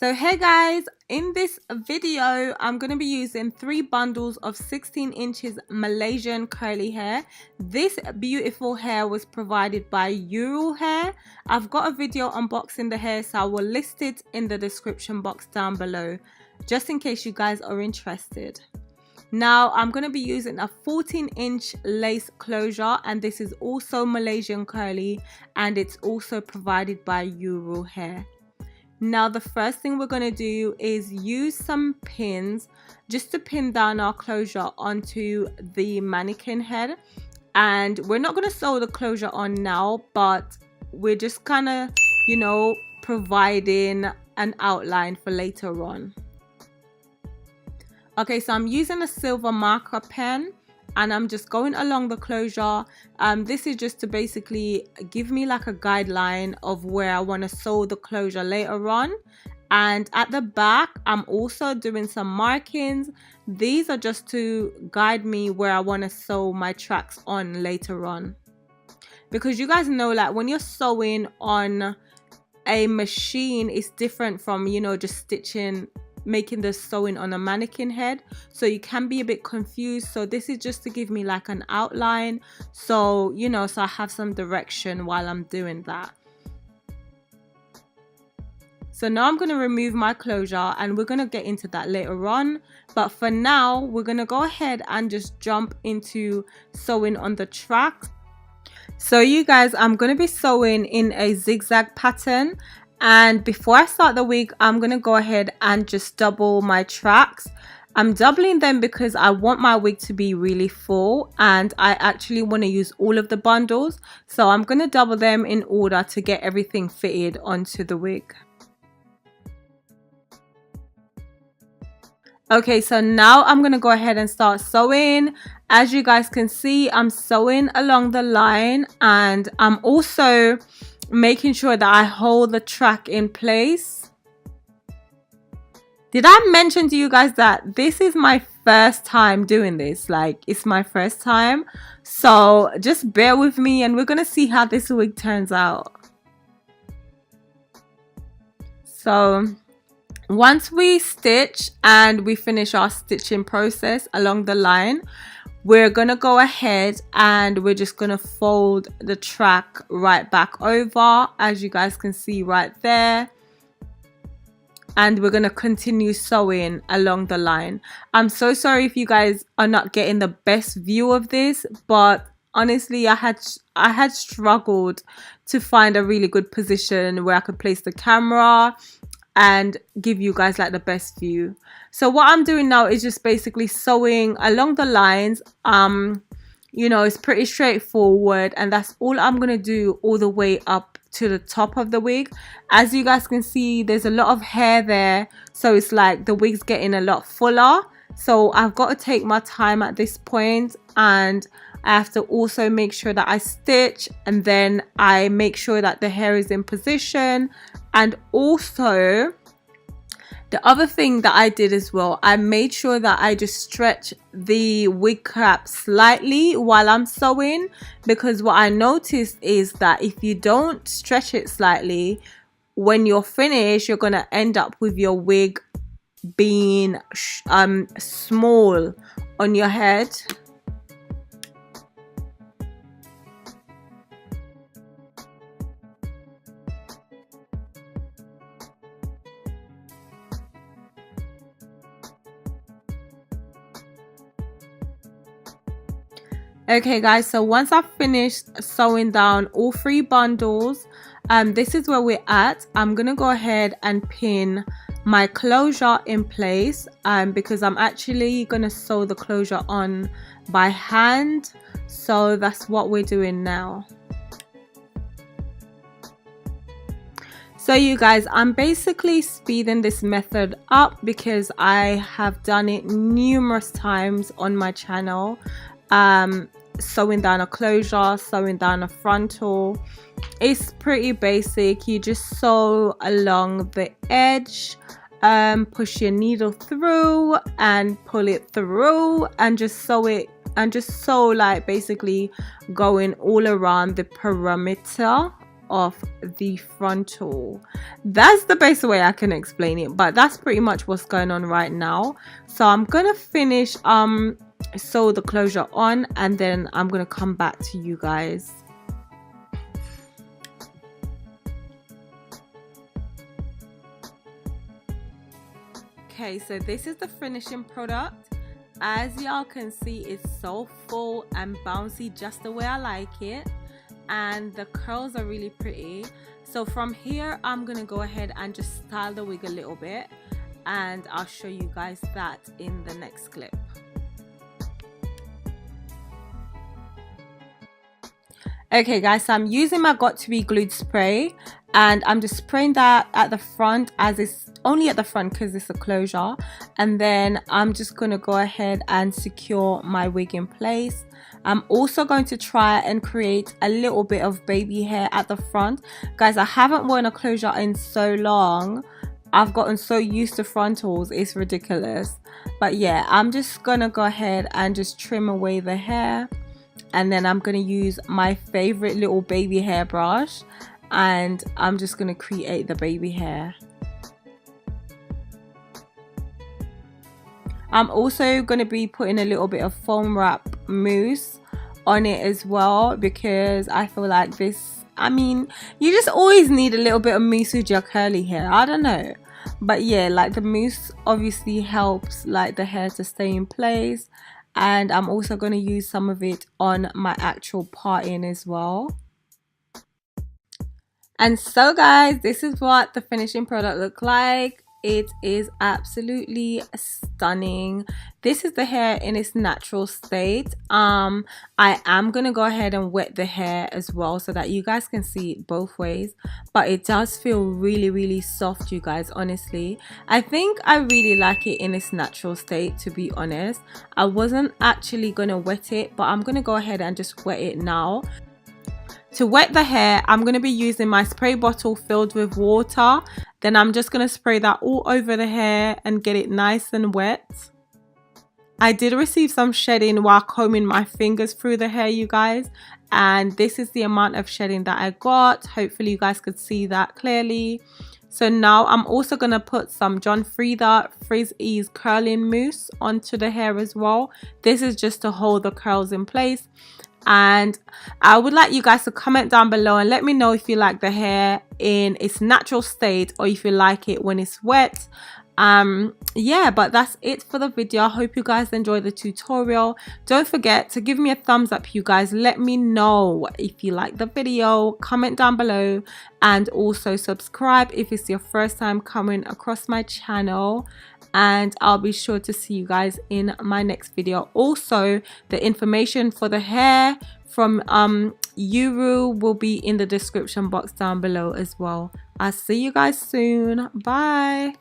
So hey guys, in this video I'm going to be using 3 bundles of 16 inches Malaysian curly hair. This beautiful hair was provided by Yiroo hair. I've got a video unboxing the hair, so I will list it in the description box down below just in case you guys are interested. Now I'm going to be using a 14-inch lace closure, and this is also Malaysian curly and it's also provided by Yiroo hair. Now the first thing we're going to do is use some pins just to pin down our closure onto the mannequin head, and we're not going to sew the closure on now, but we're just kind of, providing an outline for later on. Okay, so I'm using a silver marker pen and I'm just going along the closure. This is just to basically give me like a guideline of where I want to sew the closure later on. And at the back I'm also doing some markings. These are just to guide me where I want to sew my tracks on later on, because you guys know, like, when you're sewing on a machine, it's different from just making the sewing on a mannequin head, so you can be a bit confused. So this is just to give me like an outline, so so I have some direction while I'm doing that. So now I'm going to remove my closure and we're going to get into that later on, but for now we're going to go ahead and just jump into sewing on the tracks. So you guys, I'm going to be sewing in a zigzag pattern. And before I start the wig, I'm going to go ahead and just double my tracks. I'm doubling them because I want my wig to be really full and I actually want to use all of the bundles. So I'm going to double them in order to get everything fitted onto the wig. Okay, so now I'm going to go ahead and start sewing. As you guys can see, I'm sewing along the line, and I'm also making sure that I hold the track in place. Did I mention to you guys that this is my first time doing this? Like, it's my first time, so just bear with me and we're gonna see how this wig turns out. So once we stitch and we finish our stitching process along the line, we're gonna go ahead and we're just gonna fold the track right back over, as you guys can see right there, and we're gonna continue sewing along the line. I'm so sorry if you guys are not getting the best view of this, but honestly I had struggled to find a really good position where I could place the camera and give you guys like the best view. So what I'm doing now is just basically sewing along the lines. It's pretty straightforward, and that's all I'm gonna do all the way up to the top of the wig. As you guys can see, there's a lot of hair there, so it's like the wig's getting a lot fuller, so I've got to take my time at this point, and I have to also make sure that I stitch, and then I make sure that the hair is in position. And also the other thing that I did as well, I made sure that I just stretch the wig cap slightly while I'm sewing, because what I noticed is that if you don't stretch it slightly, when you're finished, you're gonna end up with your wig being small on your head. Okay guys, so once I've finished sewing down all 3 bundles, this is where we're at. I'm gonna go ahead and pin my closure in place, because I'm actually gonna sew the closure on by hand. So that's what we're doing now. So you guys, I'm basically speeding this method up because I have done it numerous times on my channel. Sewing down a closure, sewing down a frontal. It's pretty basic. You just sew along the edge, push your needle through and pull it through, and just sew it, and just sew, like basically going all around the perimeter off the frontal. That's the best way I can explain it, but that's pretty much what's going on right now. So I'm gonna finish sew the closure on, and then I'm gonna come back to you guys. Okay, so this is the finishing product. As y'all can see, it's so full and bouncy, just the way I like it, and the curls are really pretty. So from here, I'm gonna go ahead and just style the wig a little bit, and I'll show you guys that in the next clip. Okay guys, so I'm using my Got To Be Glued spray, and I'm just spraying that at the front, as it's only at the front because it's a closure, and then I'm just going to go ahead and secure my wig in place. I'm also going to try and create a little bit of baby hair at the front. Guys, I haven't worn a closure in so long. I've gotten so used to frontals, it's ridiculous. But yeah, I'm just going to go ahead and just trim away the hair. And then I'm going to use my favorite little baby hair brush, and I'm just going to create the baby hair. I'm also going to be putting a little bit of foam wrap mousse on it as well, because I feel like this, I mean, you just always need a little bit of mousse with your curly hair. I don't know. But yeah, like the mousse obviously helps like the hair to stay in place. And I'm also going to use some of it on my actual parting as well. And so guys, this is what the finishing product looked like. It is absolutely stunning. This is the hair in its natural state. I am gonna go ahead and wet the hair as well so that you guys can see it both ways, but it does feel really soft, you guys. Honestly, I think I really like it in its natural state, to be honest. I wasn't actually gonna wet it, but I'm gonna go ahead and just wet it now. To wet the hair, I'm going to be using my spray bottle filled with water. Then I'm just going to spray that all over the hair and get it nice and wet. I did receive some shedding while combing my fingers through the hair, you guys. And this is the amount of shedding that I got. Hopefully you guys could see that clearly. So now I'm also going to put some John Frieda Frizz Ease curling mousse onto the hair as well. This is just to hold the curls in place. And I would like you guys to comment down below and let me know if you like the hair in its natural state or if you like it when it's wet. Yeah, but that's it for the video. I hope you guys enjoyed the tutorial. Don't forget to give me a thumbs up, you guys. Let me know if you like the video. Comment down below, and also subscribe if it's your first time coming across my channel. And I'll be sure to see you guys in my next video. Also, the information for the hair from Yiroo will be in the description box down below as well. I'll see you guys soon. Bye.